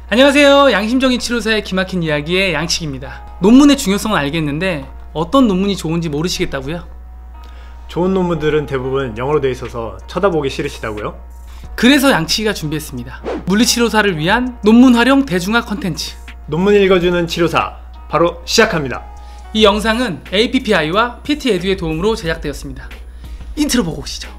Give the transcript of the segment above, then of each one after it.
안녕하세요. 양심적인 치료사의 기막힌 이야기의 양식입니다. 논문의 중요성은 알겠는데 어떤 논문이 좋은지 모르시겠다고요? 좋은 논문들은 대부분 영어로 되어 있어서 쳐다보기 싫으시다고요? 그래서 양치기가 준비했습니다. 물리치료사를 위한 논문 활용 대중화 컨텐츠, 논문 읽어주는 치료사, 바로 시작합니다. 이 영상은 APPI와 PT에듀의 도움으로 제작되었습니다. 인트로 보고 오시죠.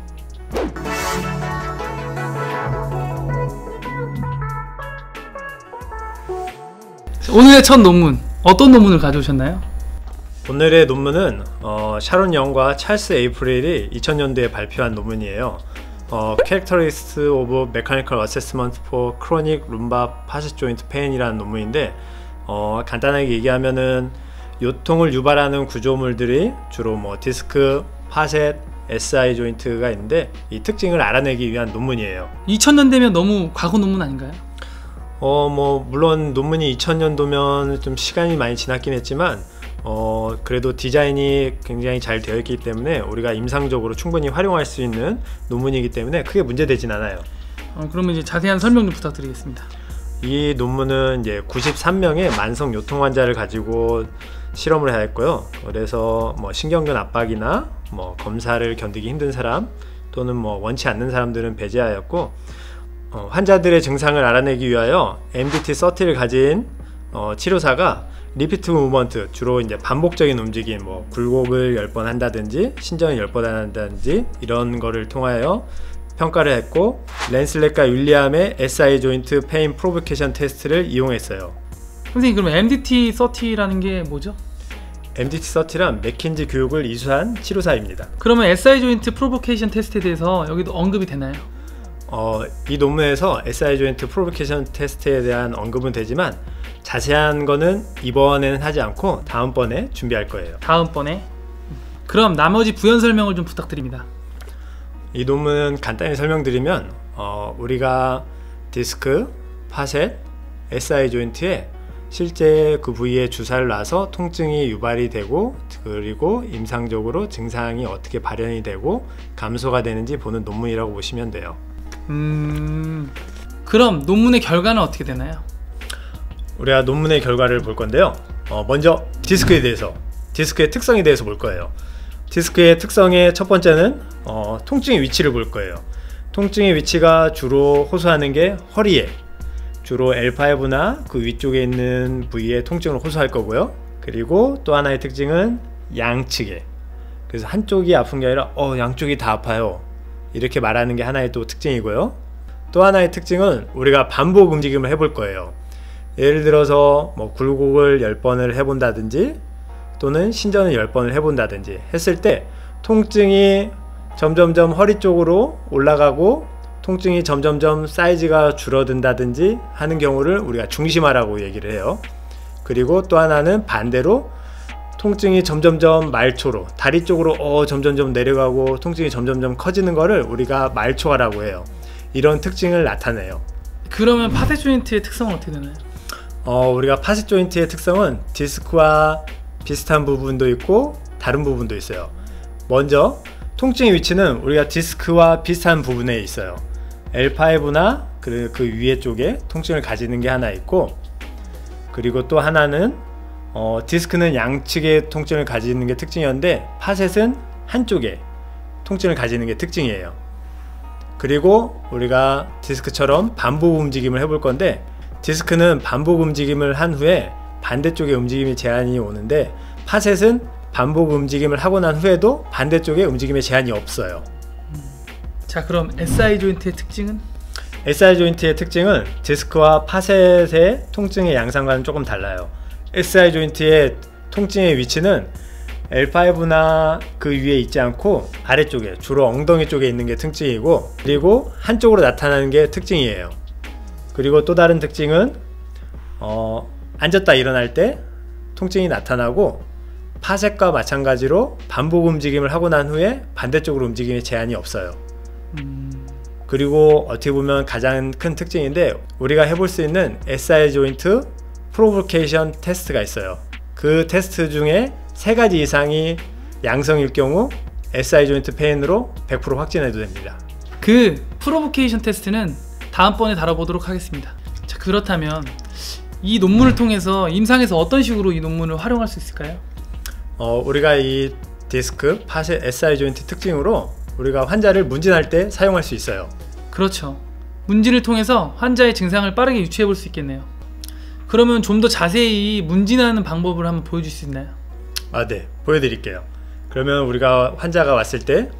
오늘의 첫 논문, 어떤 논문을 가져오셨나요? 오늘의 논문은 샤론 영과 찰스 에이프릴이 2000년대에 발표한 논문이에요. Characteristics of Mechanical Assessment for Chronic Lumbar Facet Joint Pain이라는 논문인데, 간단하게 얘기하면은 요통을 유발하는 구조물들이 주로 디스크, 파셋, SI 조인트가 있는데 이 특징을 알아내기 위한 논문이에요. 2000년대면 너무 과거 논문 아닌가요? 물론 논문이 2000년도면 좀 시간이 많이 지났긴 했지만 그래도 디자인이 굉장히 잘 되어 있기 때문에 우리가 임상적으로 충분히 활용할 수 있는 논문이기 때문에 크게 문제되진 않아요. 그러면 이제 자세한 설명 좀 부탁드리겠습니다. 이 논문은 이제 93명의 만성 요통 환자를 가지고 실험을 하였고요. 그래서 신경근 압박이나 검사를 견디기 힘든 사람 또는 원치 않는 사람들은 배제하였고, 환자들의 증상을 알아내기 위하여 MDT-30를 가진 치료사가 리피트 무브먼트, 주로 이제 반복적인 움직임, 굴곡을 10번 한다든지 신전을 10번 한다든지 이런 거를 통하여 평가를 했고, 랜슬렛과 윌리엄의 SI 조인트 페인 프로보케이션 테스트를 이용했어요. 선생님, 그럼 MDT-30라는 게 뭐죠? MDT-30란 맥킨지 교육을 이수한 치료사입니다. 그러면 SI 조인트 프로보케이션 테스트에 대해서 여기도 언급이 되나요? 이 논문에서 SI 조인트 프로보케이션 테스트에 대한 언급은 되지만 자세한 거는 이번에는 하지 않고 다음번에 준비할 거예요. 다음번에? 그럼 나머지 부연 설명을 좀 부탁드립니다. 이 논문은 간단히 설명드리면 우리가 디스크, 파셋, SI 조인트에 실제 그 부위에 주사를 놔서 통증이 유발이 되고, 그리고 임상적으로 증상이 어떻게 발현이 되고 감소가 되는지 보는 논문이라고 보시면 돼요. 그럼 논문의 결과는 어떻게 되나요? 우리가 논문의 결과를 볼 건데요. 먼저 디스크에 대해서, 디스크의 특성에 대해서 볼 거예요. 디스크의 특성의 첫 번째는 통증의 위치를 볼 거예요. 통증의 위치가 주로 호소하는 게 허리에, 주로 L5나 그 위쪽에 있는 부위에 통증을 호소할 거고요. 그리고 또 하나의 특징은 양측에, 그래서 한쪽이 아픈 게 아니라 양쪽이 다 아파요, 이렇게 말하는 게 하나의 또 특징이고요. 또 하나의 특징은 우리가 반복 움직임을 해볼 거예요. 예를 들어서 굴곡을 10번을 해본다든지 또는 신전을 10번을 해본다든지 했을 때 통증이 점점점 허리 쪽으로 올라가고 통증이 점점점 사이즈가 줄어든다든지 하는 경우를 우리가 중심화라고 얘기를 해요. 그리고 또 하나는 반대로 통증이 점점점 말초로, 다리 쪽으로 점점점 내려가고 통증이 점점점 커지는 거를 우리가 말초화라고 해요. 이런 특징을 나타내요. 그러면 파셋 조인트의 특성은 어떻게 되나요? 우리가 파셋 조인트의 특성은 디스크와 비슷한 부분도 있고 다른 부분도 있어요. 먼저 통증의 위치는 우리가 디스크와 비슷한 부분에 있어요. L5나 그 위에 쪽에 통증을 가지는 게 하나 있고, 그리고 또 하나는 디스크는 양측에 통증을 가지는 게 특징이었는데 파셋은 한쪽에 통증을 가지는 게 특징이에요. 그리고 우리가 디스크처럼 반복 움직임을 해볼 건데, 디스크는 반복 움직임을 한 후에 반대쪽에 움직임이 제한이 오는데 파셋은 반복 움직임을 하고 난 후에도 반대쪽에 움직임에 제한이 없어요. 자, 그럼 SI 조인트의 특징은? SI 조인트의 특징은 디스크와 파셋의 통증의 양상과는 조금 달라요. SI 조인트의 통증의 위치는 L5나 그 위에 있지 않고 아래쪽에, 주로 엉덩이 쪽에 있는 게 특징이고, 그리고 한쪽으로 나타나는 게 특징이에요. 그리고 또 다른 특징은 앉았다 일어날 때 통증이 나타나고, 파셋과 마찬가지로 반복 움직임을 하고 난 후에 반대쪽으로 움직임에 제한이 없어요. 그리고 어떻게 보면 가장 큰 특징인데, 우리가 해볼 수 있는 SI 조인트 프로보케이션 테스트가 있어요. 그 테스트 중에 3가지 이상이 양성일 경우 SI 조인트 페인으로 100% 확진해도 됩니다. 그 프로보케이션 테스트는 다음번에 다뤄보도록 하겠습니다. 자, 그렇다면 이 논문을 통해서 임상에서 어떤 식으로 이 논문을 활용할 수 있을까요? 우리가 이 디스크, 파셋, SI 조인트 특징으로 우리가 환자를 문진할 때 사용할 수 있어요. 그렇죠. 문진을 통해서 환자의 증상을 빠르게 유추해 볼 수 있겠네요. 그러면 좀 더 자세히 문진하는 방법을 한번 보여줄 수 있나요? 네, 보여드릴게요. 그러면 우리가 환자가 왔을 때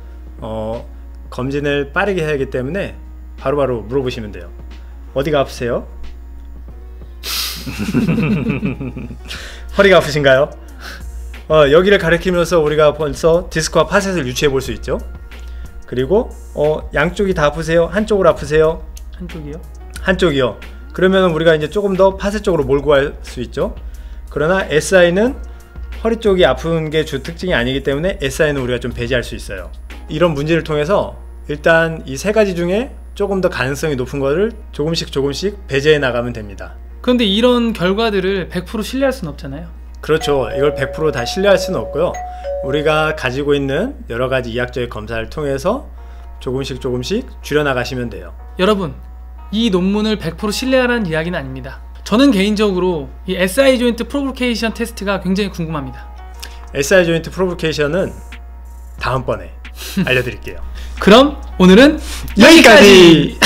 검진을 빠르게 해야 하기 때문에 바로바로 물어보시면 돼요. 어디가 아프세요? 허리가 아프신가요? 여기를 가리키면서 우리가 벌써 디스크와 파셋을 유추해 볼 수 있죠. 그리고 양쪽이 다 아프세요? 한쪽으로 아프세요? 한쪽이요? 한쪽이요. 그러면 우리가 이제 조금 더 파셋 쪽으로 몰고 갈 수 있죠. 그러나 SI는 허리 쪽이 아픈 게 주 특징이 아니기 때문에 SI는 우리가 좀 배제할 수 있어요. 이런 문제를 통해서 일단 이 세 가지 중에 조금 더 가능성이 높은 거를 조금씩 배제해 나가면 됩니다. 그런데 이런 결과들을 100% 신뢰할 수는 없잖아요. 그렇죠. 이걸 100% 다 신뢰할 수는 없고요. 우리가 가지고 있는 여러 가지 이학적인 검사를 통해서 조금씩 줄여나가시면 돼요. 여러분, 이 논문을 100% 신뢰하라는 이야기는 아닙니다. 저는 개인적으로 이 SI 조인트 프로보케이션 테스트가 굉장히 궁금합니다. SI 조인트 프로보케이션은 다음번에 알려드릴게요. 그럼 오늘은 여기까지!